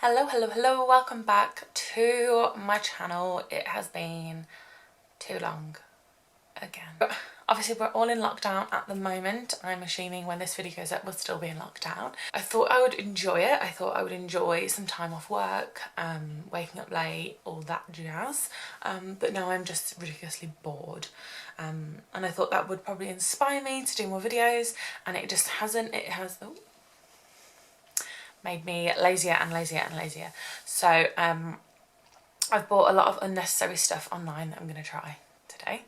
Hello, welcome back to my channel. It has been too long again. But obviously we're all in lockdown at the moment. I'm assuming when this video goes up we'll still be in lockdown. I thought I would enjoy it. I thought I would enjoy some time off work, waking up late, all that jazz. But now I'm just ridiculously bored. And I thought that would probably inspire me to do more videos, and it just hasn't. It has made me lazier and lazier and lazier. So I've bought a lot of unnecessary stuff online that I'm going to try today.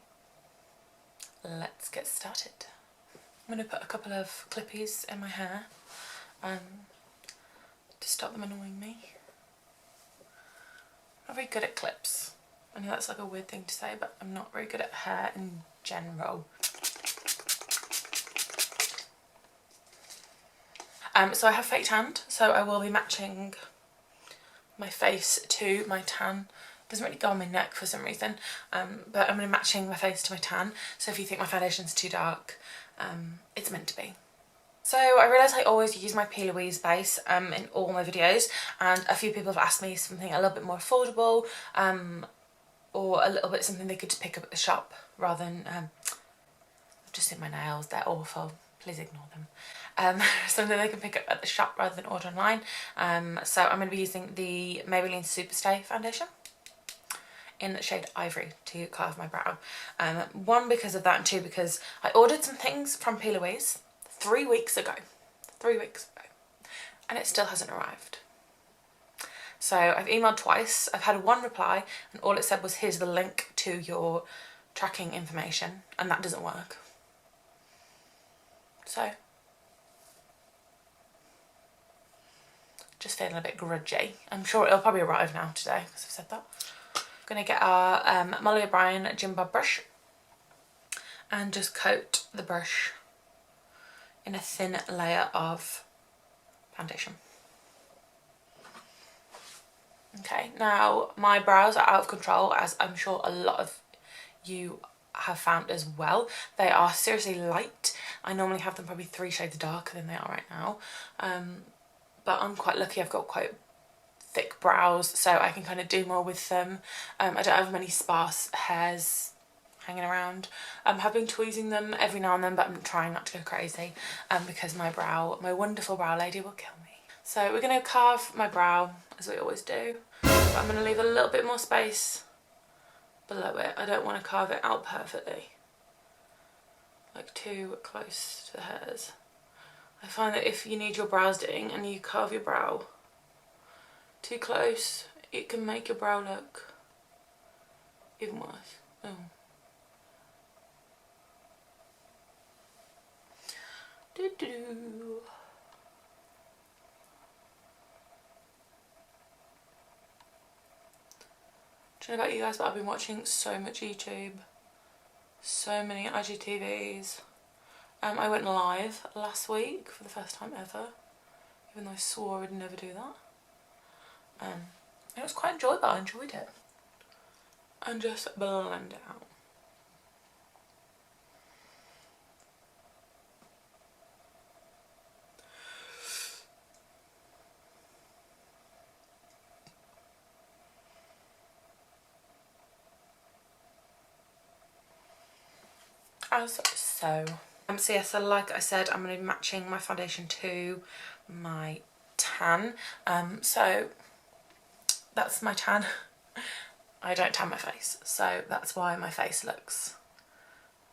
Let's get started. I'm going to put a couple of clippies in my hair to stop them annoying me. I'm not very good at clips. I know that's like a weird thing to say, but I'm not very good at hair in general. So I have fake tanned, so I will be matching my face to my tan. It doesn't really go on my neck for some reason, but I'm going to be matching my face to my tan. So if you think my foundation's too dark, it's meant to be. So I realise I always use my P. Louise base in all my videos, and a few people have asked me something a little bit more affordable, or a little bit something they could just pick up at the shop rather than, I've just did my nails, they're awful, please ignore them. Something they can pick up at the shop rather than order online. So I'm going to be using the Maybelline Superstay foundation in the shade Ivory to carve my brow. One, because of that, and two, because I ordered some things from P. Louise 3 weeks ago. 3 weeks ago. And it still hasn't arrived. So I've emailed twice. I've had one reply, and all it said was, here's the link to your tracking information, and that doesn't work. So just feeling a bit grudgy. I'm sure it'll probably arrive now today because I've said that. I'm going to get our Molly O'Brien Jim Bob brush and just coat the brush in a thin layer of foundation. Okay, now my brows are out of control, as I'm sure a lot of you have found as well. They are seriously light. I normally have them probably 3 shades darker than they are right now. But I'm quite lucky, I've got quite thick brows, so I can kind of do more with them. I don't have many sparse hairs hanging around. I have been tweezing them every now and then, but I'm trying not to go crazy because my wonderful brow lady will kill me. So we're going to carve my brow as we always do, but I'm going to leave a little bit more space below it. I don't want to carve it out perfectly, like too close to the hairs. I find that if you need your brows doing and you carve your brow too close, it can make your brow look even worse. Oh. Doo-doo-doo. I don't know about you guys, but I've been watching so much YouTube, so many IGTVs. I went live last week for the first time ever, even though I swore I would never do that. It was quite enjoyable, I enjoyed it. And just blend it out. As so. So yeah, so like I said, I'm going to be matching my foundation to my tan. So that's my tan. I don't tan my face, so that's why my face looks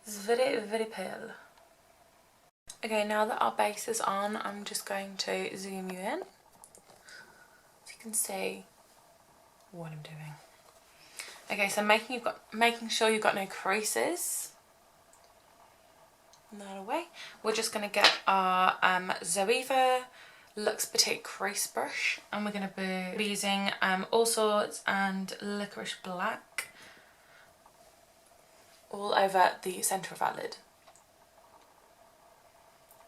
very, very pale. Okay, now that our base is on, I'm just going to zoom you in so you can see what I'm doing. Okay, so making sure you've got no creases. That away. We're just going to get our iv'e Luxe Petite Crease Brush, and we're going to be using All Sorts and Licorice Black all over the centre of our lid.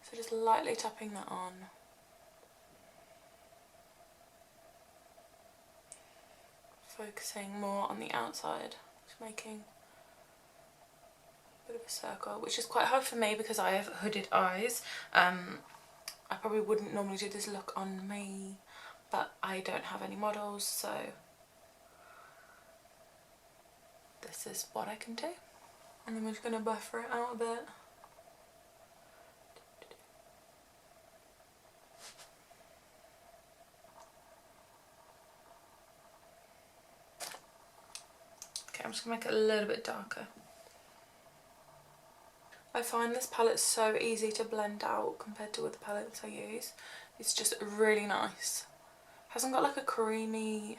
So just lightly tapping that on. Focusing more on the outside, just making bit of a circle, which is quite hard for me because I have hooded eyes. I probably wouldn't normally do this look on me, but I don't have any models, so this is what I can do. And then we're just going to buffer it out a bit. Okay, I'm just going to make it a little bit darker. I find this palette so easy to blend out compared to other palettes I use. It's just really nice. Hasn't got like a creamy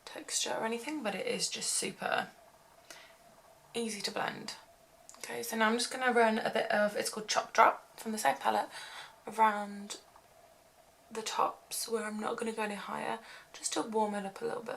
texture or anything, but it is just super easy to blend. Okay, so now I'm just going to run a bit of, it's called Chop Drop from the same palette, around the tops where I'm not going to go any higher, just to warm it up a little bit.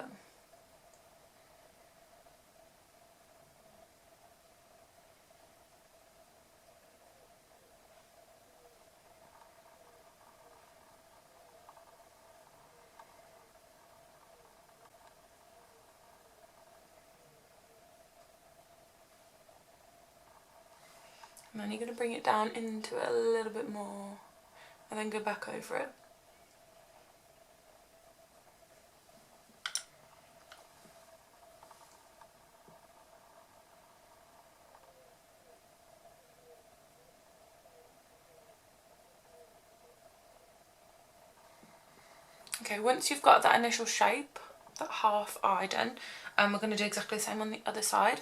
And then you're going to bring it down into it a little bit more and then go back over it. Okay, once you've got that initial shape, that half eye done, we're going to do exactly the same on the other side.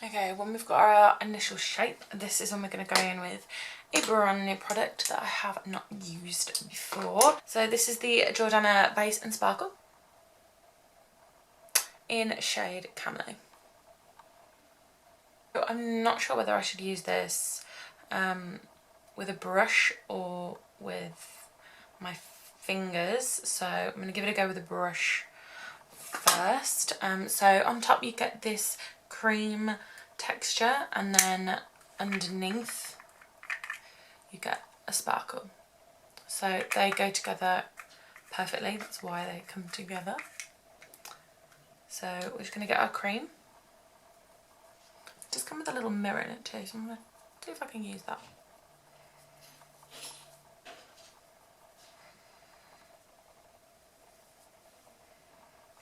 Okay, when we've got our initial shape, this is when we're going to go in with a brand new product that I have not used before. So this is the Jordana Base and Sparkle in shade Camo. So I'm not sure whether I should use this with a brush or with my fingers, so I'm going to give it a go with a brush first. So on top you get this cream texture, and then underneath you get a sparkle. So they go together perfectly, that's why they come together. So we're just going to get our cream. It does come with a little mirror in it too, so I'm going to see if I can use that.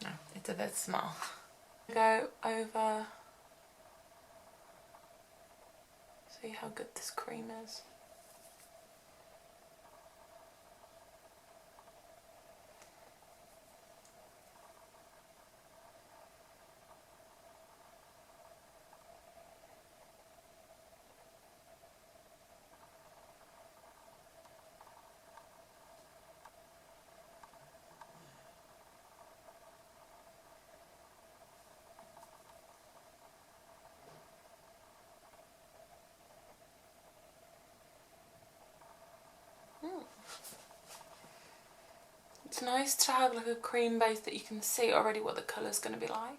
No, it's a bit small. Go over, see how good this cream is. It's nice to have like a cream base that you can see already what the colour's going to be like.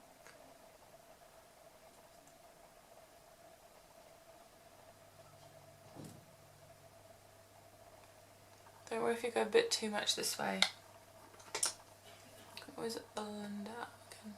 Don't worry if you go a bit too much this way. You can always blend it out again.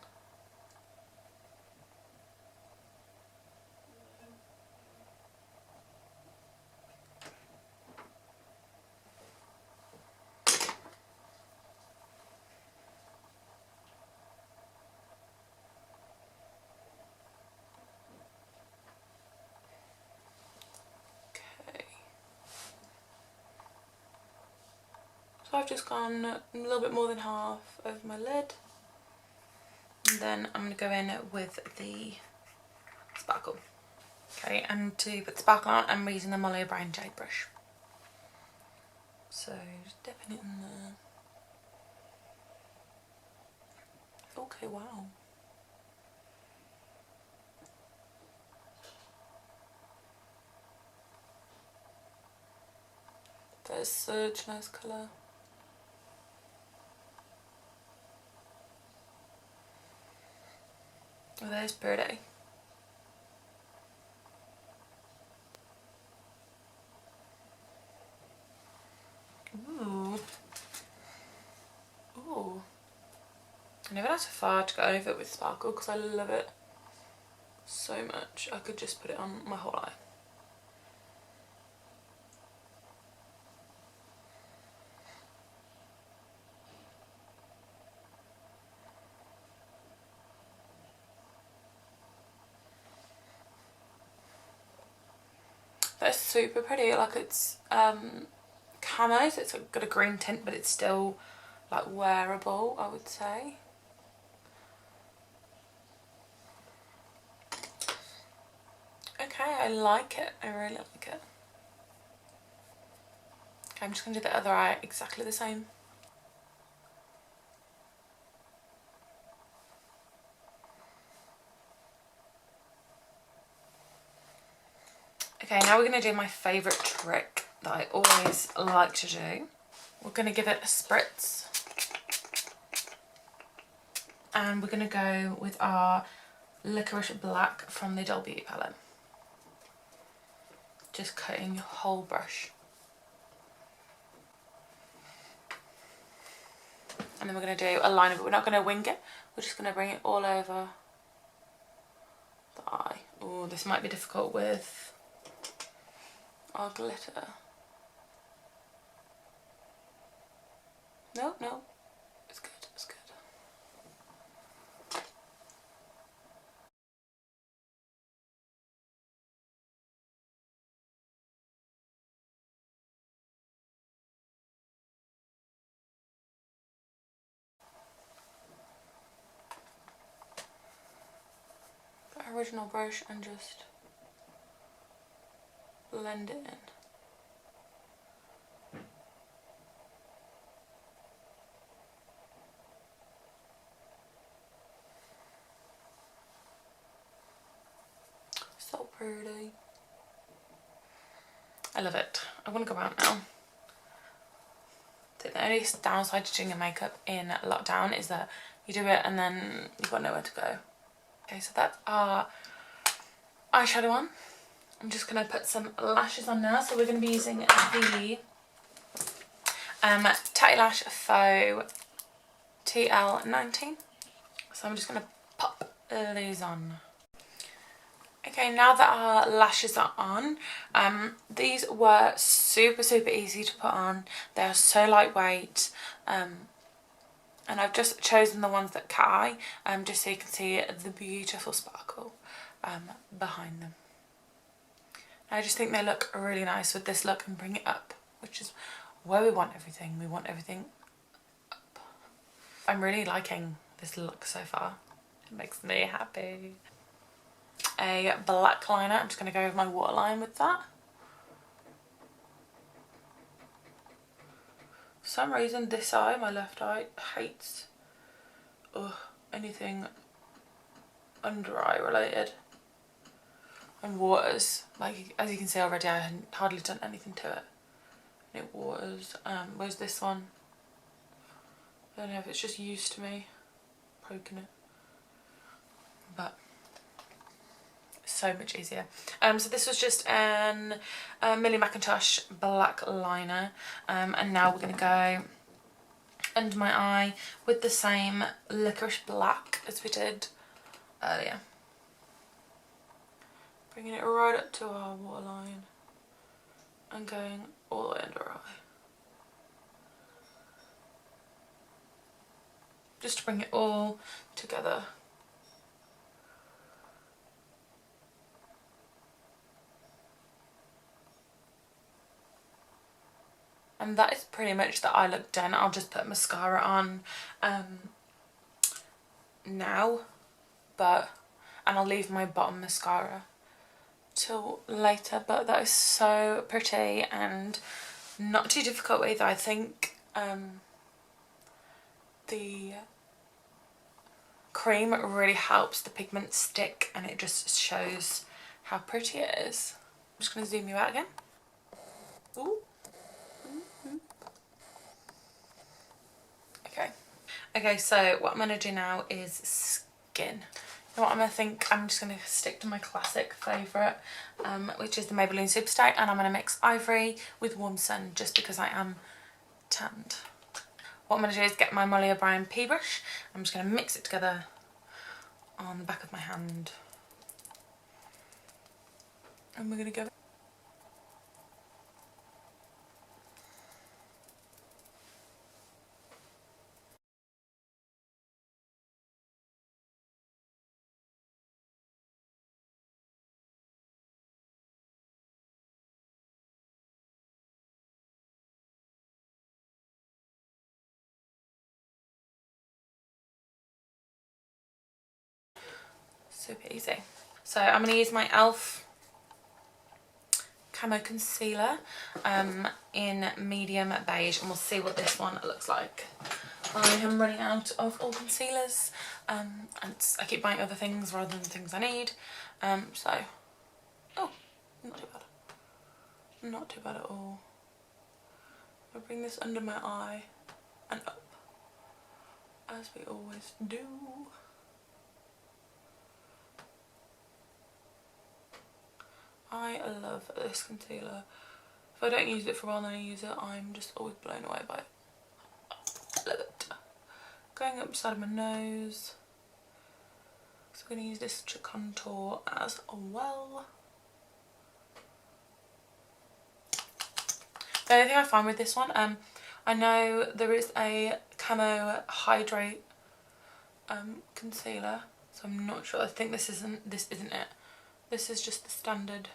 So I've just gone a little bit more than half over my lid, and then I'm going to go in with the sparkle. Okay, and to put the sparkle on, I'm using the Molly O'Brien Jade brush. So just dipping it in there. Okay, wow. That is such a nice colour. Oh, that is pretty. Ooh. Ooh. I never had so far to go over it with sparkle because I love it so much. I could just put it on my whole eye. That's super pretty. Like it's camo, so it's got a green tint, but it's still like wearable, I would say. Okay, I like it. I really like it. Okay, I'm just going to do the other eye exactly the same. Okay, now we're going to do my favourite trick that I always like to do. We're going to give it a spritz. And we're going to go with our Licorice Black from the Doll Beauty palette. Just coating your whole brush. And then we're going to do a liner, but we're not going to wing it. We're just going to bring it all over the eye. Oh, this might be difficult with our glitter. No, no, it's good, it's good. The original brush and just blend it in. So pretty. I love it. I want to go out now. The only downside to doing your makeup in lockdown is that you do it and then you've got nowhere to go. Okay, so that's our eyeshadow on. I'm just going to put some lashes on now. So we're going to be using the Tatty Lash Faux TL19. So I'm just going to pop these on. Okay, now that our lashes are on, these were super easy to put on. They are so lightweight, and I've just chosen the ones that cat eye, just so you can see the beautiful sparkle behind them. I just think they look really nice with this look and bring it up, which is where we want everything. We want everything up. I'm really liking this look so far. It makes me happy. A black liner. I'm just going to go with my waterline with that. For some reason this eye, my left eye, hates anything under eye related. And waters. Like, as you can see already, I hadn't hardly done anything to it. And it waters. Where's this one? I don't know if it's just used to me poking it. But so much easier. So this was just an Millie Mackintosh black liner, and now we're going to go under my eye with the same Licorice Black as we did earlier. Bringing it right up to our waterline and going all the way under our eye. Just to bring it all together. And that is pretty much the eye look done. I'll just put mascara on now, and I'll leave my bottom mascara till later, but that is so pretty and not too difficult either. I think the cream really helps the pigment stick and it just shows how pretty it is. I'm just going to zoom you out again. Ooh. Okay, so what I'm going to do now is skin. You know what I'm going to think? I'm just going to stick to my classic favourite, which is the Maybelline Superstay, and I'm going to mix Ivory with Warm Sun just because I am tanned. What I'm going to do is get my Molly O'Brien P brush. I'm just going to mix it together on the back of my hand. And we're going to go super easy. So I'm going to use my e.l.f. Camo Concealer in medium beige, and we'll see what this one looks like. I am running out of all concealers, and I keep buying other things rather than things I need. So, oh, not too bad. Not too bad at all. I'll bring this under my eye and up, as we always do. I love this concealer. If I don't use it for a while and then I use it, I'm just always blown away by it. Love it. Going up the side of my nose. So I'm going to use this to contour as well. The only thing I find with this one, I know there is a Camo Hydrate concealer, so I'm not sure. I think this isn't it. This is just the standard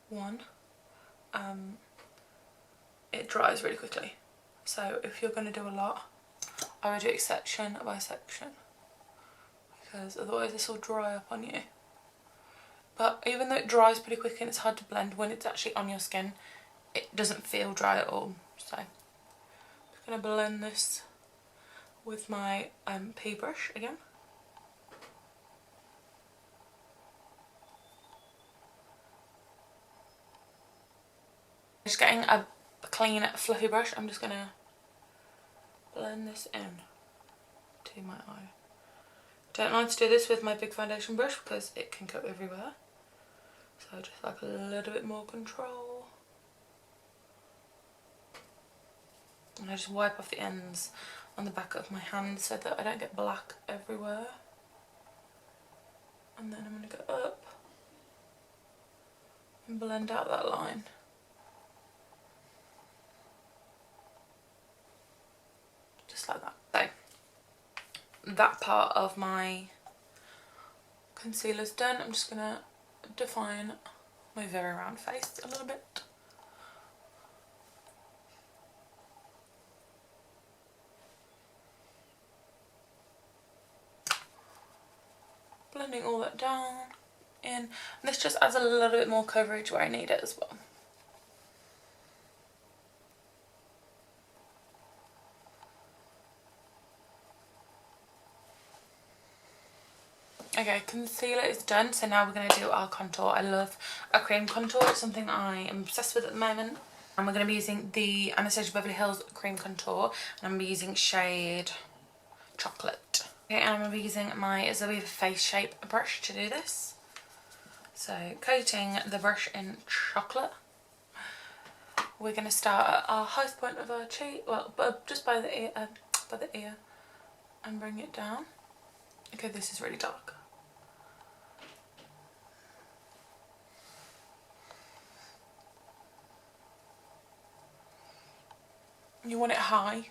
one. It dries really quickly, so if you're going to do a lot, I would do it section by section, because otherwise this will dry up on you. But even though it dries pretty quick and it's hard to blend, when it's actually on your skin, it doesn't feel dry at all. So I'm just going to blend this with my P brush again. Just getting a clean fluffy brush, I'm just going to blend this in to my eye. Don't like to do this with my big foundation brush because it can go everywhere. So just like a little bit more control. And I just wipe off the ends on the back of my hand so that I don't get black everywhere. And then I'm going to go up and blend out that line. Just like that. So that part of my concealer's done. I'm just going to define my very round face a little bit. Blending all that down in, and this just adds a little bit more coverage where I need it as well. Okay, concealer is done, so now we're going to do our contour. I love a cream contour, it's something that I am obsessed with at the moment. And we're going to be using the Anastasia Beverly Hills cream contour, and I'm going to be using shade Chocolate. Okay, and I'm going to be using my iv'e face shape brush to do this. So coating the brush in chocolate. We're going to start at our highest point of our cheek, well, just by the ear, and bring it down. Okay, this is really dark. You want it high.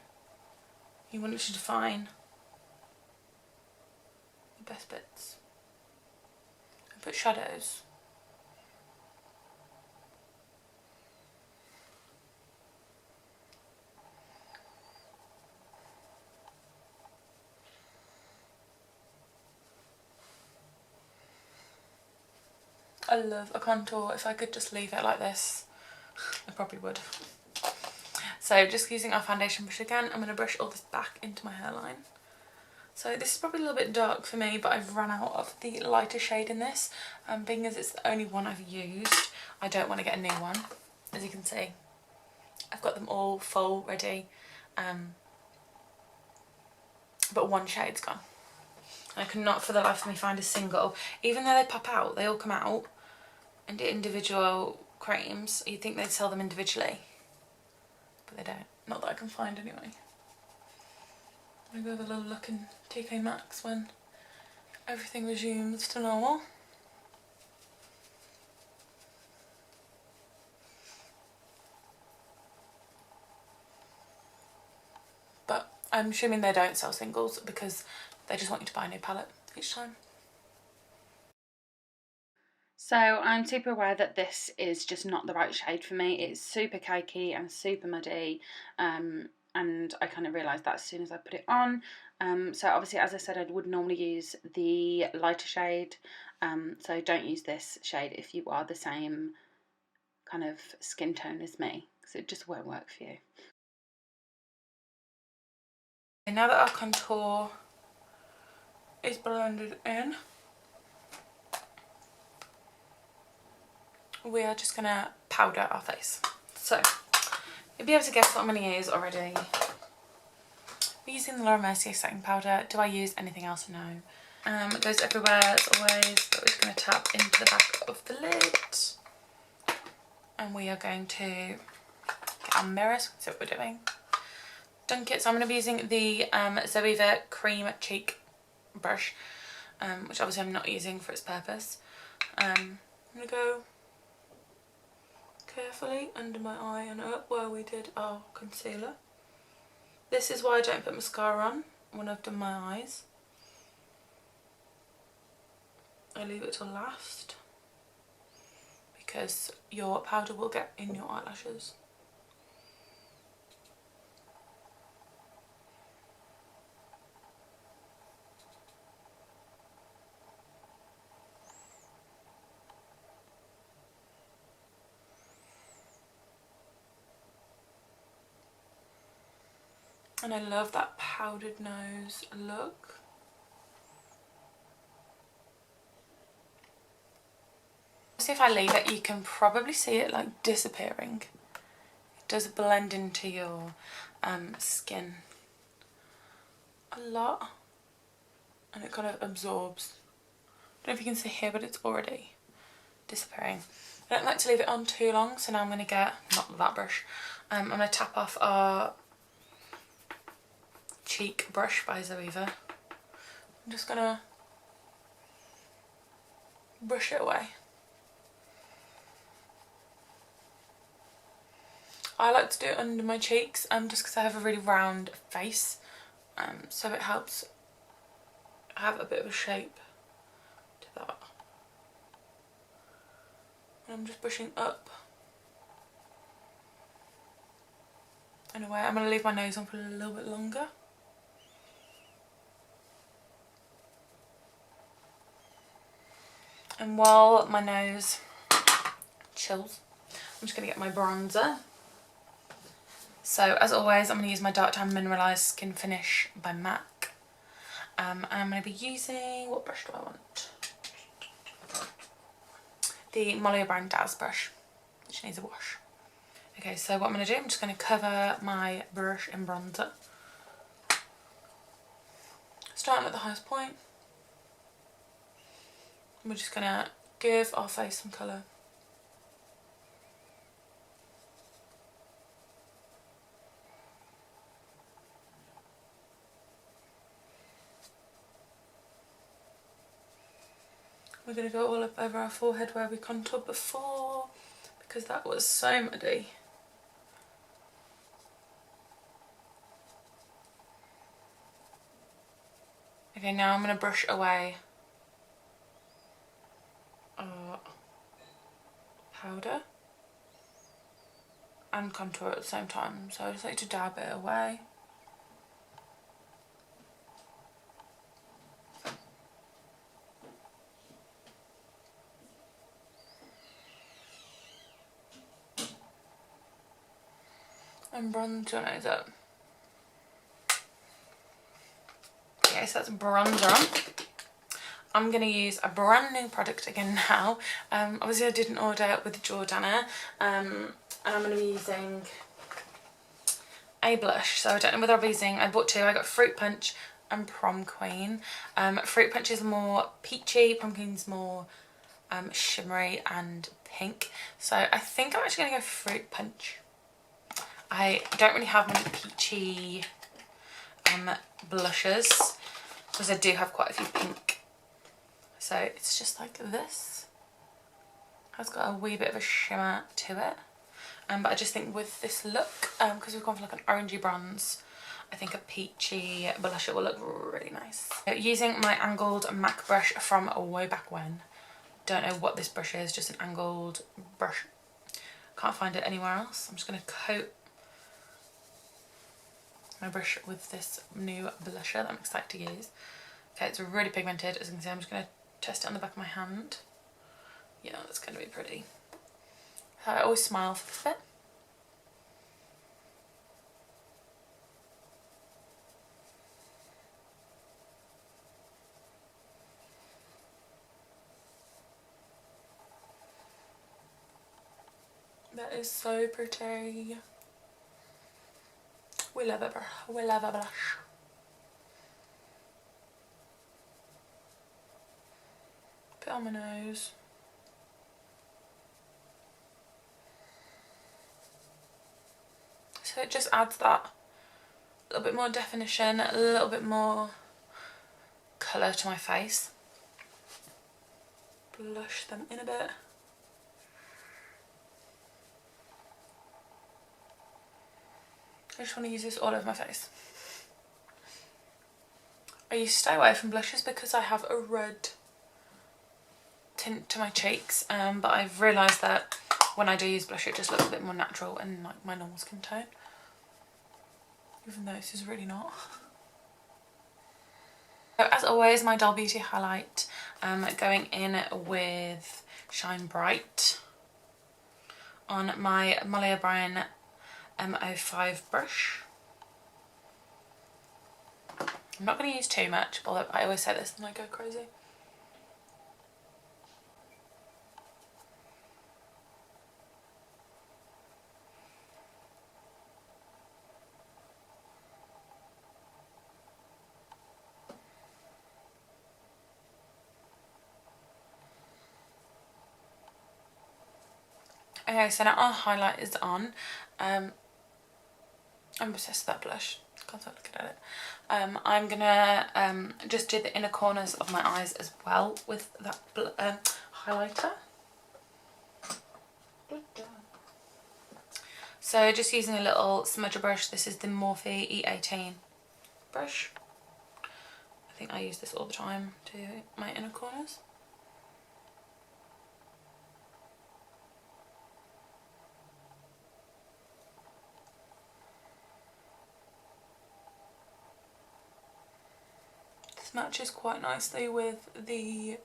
You want it to define the best bits. And put shadows. I love a contour. If I could just leave it like this, I probably would. So just using our foundation brush again, I'm going to brush all this back into my hairline. So this is probably a little bit dark for me, but I've run out of the lighter shade in this. Being as it's the only one I've used, I don't want to get a new one. As you can see, I've got them all full ready, but one shade's gone. I could not for the life of me find a single, even though they pop out, they all come out into individual creams. You'd think they'd sell them individually, but they don't. Not that I can find anyway. I'm going to go have a little look in TK Maxx when everything resumes to normal. But I'm assuming they don't sell singles because they just want you to buy a new palette each time. So I'm super aware that this is just not the right shade for me. It's super cakey and super muddy. and I kind of realised that as soon as I put it on. So obviously, as I said, I would normally use the lighter shade, so don't use this shade if you are the same kind of skin tone as me, because it just won't work for you. And now that our contour is blended in, we are just gonna powder our face. So you'll be able to guess what I'm gonna use already. We're using the Laura Mercier setting powder. Do I use anything else? No. It goes everywhere as always, but we're just gonna tap into the back of the lid. And we are going to get our mirrors, see what we're doing. Dunk it, so I'm going to be using the iv'e Cream Cheek brush, which obviously I'm not using for its purpose. I'm going to go carefully under my eye and up where we did our concealer. This is why I don't put mascara on when I've done my eyes. I leave it till last, because your powder will get in your eyelashes. And I love that powdered nose look. See, if I leave it, you can probably see it like disappearing. It does blend into your skin a lot, and it kind of absorbs. I don't know if you can see here, but it's already disappearing. I don't like to leave it on too long, so now I'm going to get, not that brush, I'm going to tap off our cheek brush by iv'e. I'm just going to brush it away. I like to do it under my cheeks just because I have a really round face, so it helps have a bit of a shape to that. And I'm just brushing up and away. I'm going to leave my nose on for a little bit longer. And while my nose chills, I'm just going to get my bronzer. So as always, I'm going to use my Dark Tan Mineralized Skin Finish by MAC. And I'm going to be using, what brush do I want? The Molly O'Brien Daz brush, which needs a wash. Okay, so what I'm going to do, I'm just going to cover my brush in bronzer. Starting at the highest point. We're just going to give our face some colour. We're going to go all up over our forehead where we contoured before, because that was so muddy. Okay, now I'm going to brush away our powder and contour at the same time. So I just like to dab it away. And bronze your nose up. Okay, so that's bronzer on. I'm going to use a brand new product again now. Obviously I didn't order it with Jordana. And I'm going to be using a blush. So I don't know whether I'll be using, I bought two. I got Fruit Punch and Prom Queen. Fruit Punch is more peachy, Prom Queen's more shimmery and pink. So I think I'm actually going to go Fruit Punch. I don't really have many peachy blushes, because I do have quite a few pink. So it's just like this. It's got a wee bit of a shimmer to it. But I just think with this look, because we've gone for like an orangey bronze, I think a peachy blusher will look really nice. So using my angled MAC brush from way back when. Don't know what this brush is, just an angled brush. Can't find it anywhere else. I'm just going to coat my brush with this new blusher that I'm excited to use. Okay, it's really pigmented, as you can see. I'm just going to test it on the back of my hand. Yeah, that's going to be pretty. So I always smile for this bit. That is so pretty. We love it, we love a blush. Put it on my nose. So it just adds that little bit more definition, a little bit more colour to my face. Blush them in a bit. I just want to use this all over my face. I used to stay away from blushes because I have a red tint to my cheeks, but I've realised that when I do use blush it just looks a bit more natural and like my normal skin tone, even though this is really not. So as always, my Doll Beauty highlight, going in with Shine Bright on my Molly O'Brien M05 brush. I'm not going to use too much, although I always say this and I go crazy. Okay, so now our highlight is on. I'm obsessed with that blush. Can't stop looking at it. I'm gonna just do the inner corners of my eyes as well with that highlighter. So just using a little smudger brush. This is the Morphe E18 brush. I think I use this all the time to my inner corners. Matches quite nicely with the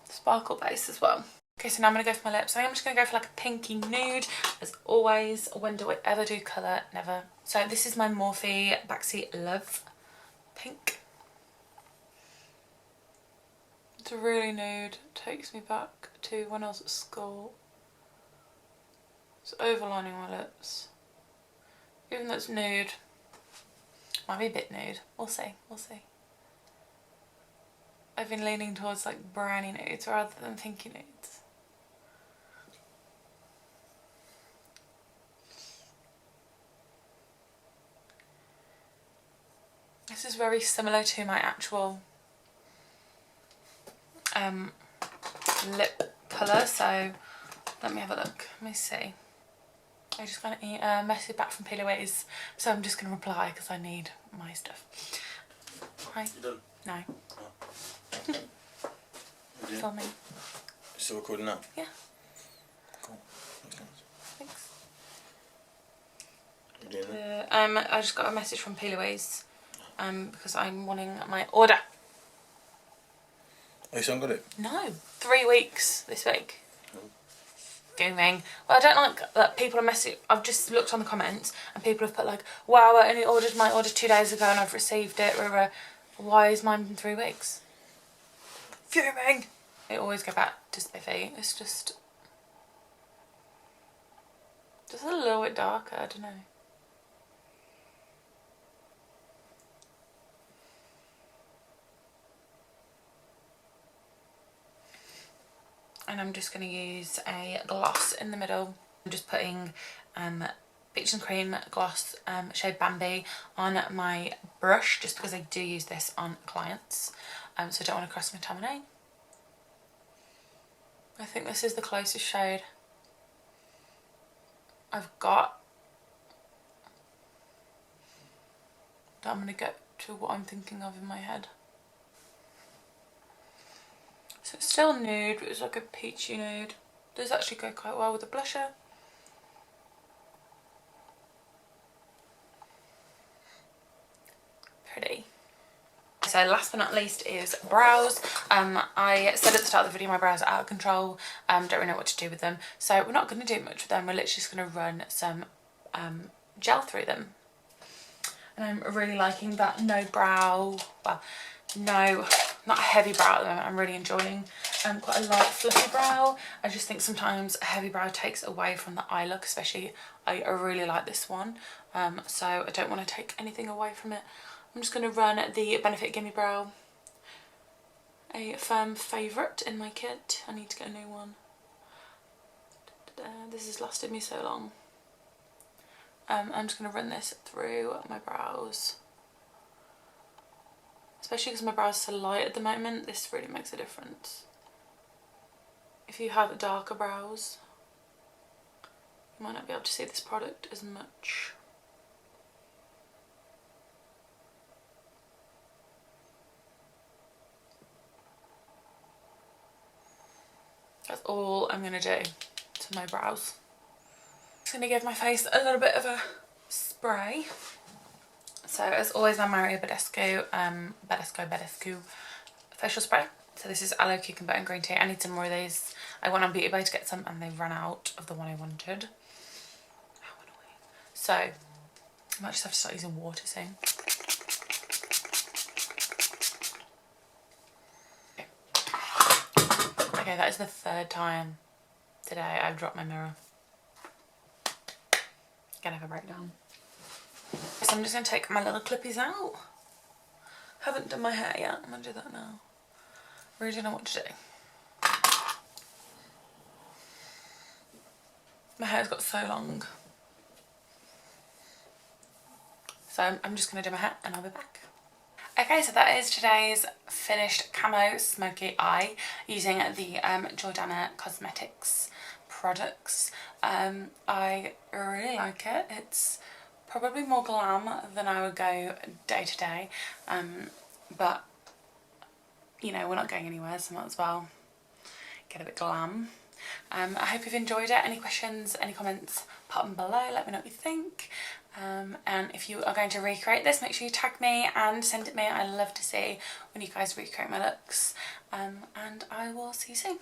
sparkle base as well. Okay, so now I'm going to go for my lips. I think I'm just going to go for like a pinky nude. As always, when do I ever do colour? Never. So this is my Morphe Backseat Love Pink. It's really nude. Takes me back to when I was at school. It's overlining my lips. Even though it's nude. Might be a bit nude. We'll see, we'll see. I've been leaning towards like brownie nudes rather than pinky nudes. This is very similar to my actual lip colour, so let me have a look. Let me see. I just got a message back from Pilaways, so I'm just going to reply because I need my stuff. Hi. You done? No. Oh. Filming. Still recording now? Yeah. Cool. Thanks. What are you doing then? I just got a message from Pilaways because I'm wanting my order. Oh, you still haven't got it? No. 3 weeks this week. Doing. Well, I don't like that people are messing. I've just looked on the comments and people have put like, wow, I only ordered my order 2 days ago and I've received it. Why is mine been 3 weeks? Fuming. It always go back to spiffy. It's just a little bit darker. I don't know. And I'm just going to use a gloss in the middle. I'm just putting Peach and Cream gloss shade Bambi on my brush just because I do use this on clients, so I don't want to cross contaminate. I think this is the closest shade I've got that I'm going to get to what I'm thinking of in my head. So it's still nude, but it's like a peachy nude. Does actually go quite well with the blusher. pretty. So last but not least is brows. I said at the start of the video my brows are out of control. Don't really know what to do with them. So we're not going to do much with them. We're literally just going to run some gel through them. And I'm really liking that no brow, well, no, not a heavy brow at the moment. I'm really enjoying quite a light fluffy brow. I just think sometimes a heavy brow takes away from the eye look, especially I really like this one. So I don't want to take anything away from it. I'm just going to run the Benefit Gimme Brow, a firm favourite in my kit. I need to get a new one. This has lasted me so long. I'm just going to run this through my brows. Especially because my brows are so light at the moment, this really makes a difference. If you have darker brows, you might not be able to see this product as much. That's all I'm going to do to my brows. Just going to give my face a little bit of a spray. So as always, I'm Mario Badescu facial spray. So this is aloe, cucumber and green tea. I need some more of these. I went on Beauty Bay to get some and they ran out of the one I wanted. How annoying. So I might just have to start using water soon. Okay, that is the third time today I've dropped my mirror. Gonna have a breakdown. So I'm just going to take my little clippies out. Haven't done my hair yet. I'm going to do that now. Really don't know what to do. My hair's got so long. So I'm just going to do my hair and I'll be back. Okay, so that is today's finished camo smoky eye using the Jordana Cosmetics products. I really like it. It's probably more glam than I would go day to day, but you know, we're not going anywhere, so might as well get a bit glam. I hope you've enjoyed it. Any questions, any comments, pop them below, let me know what you think. And if you are going to recreate this, make sure you tag me and send it me. I love to see when you guys recreate my looks. And I will see you soon.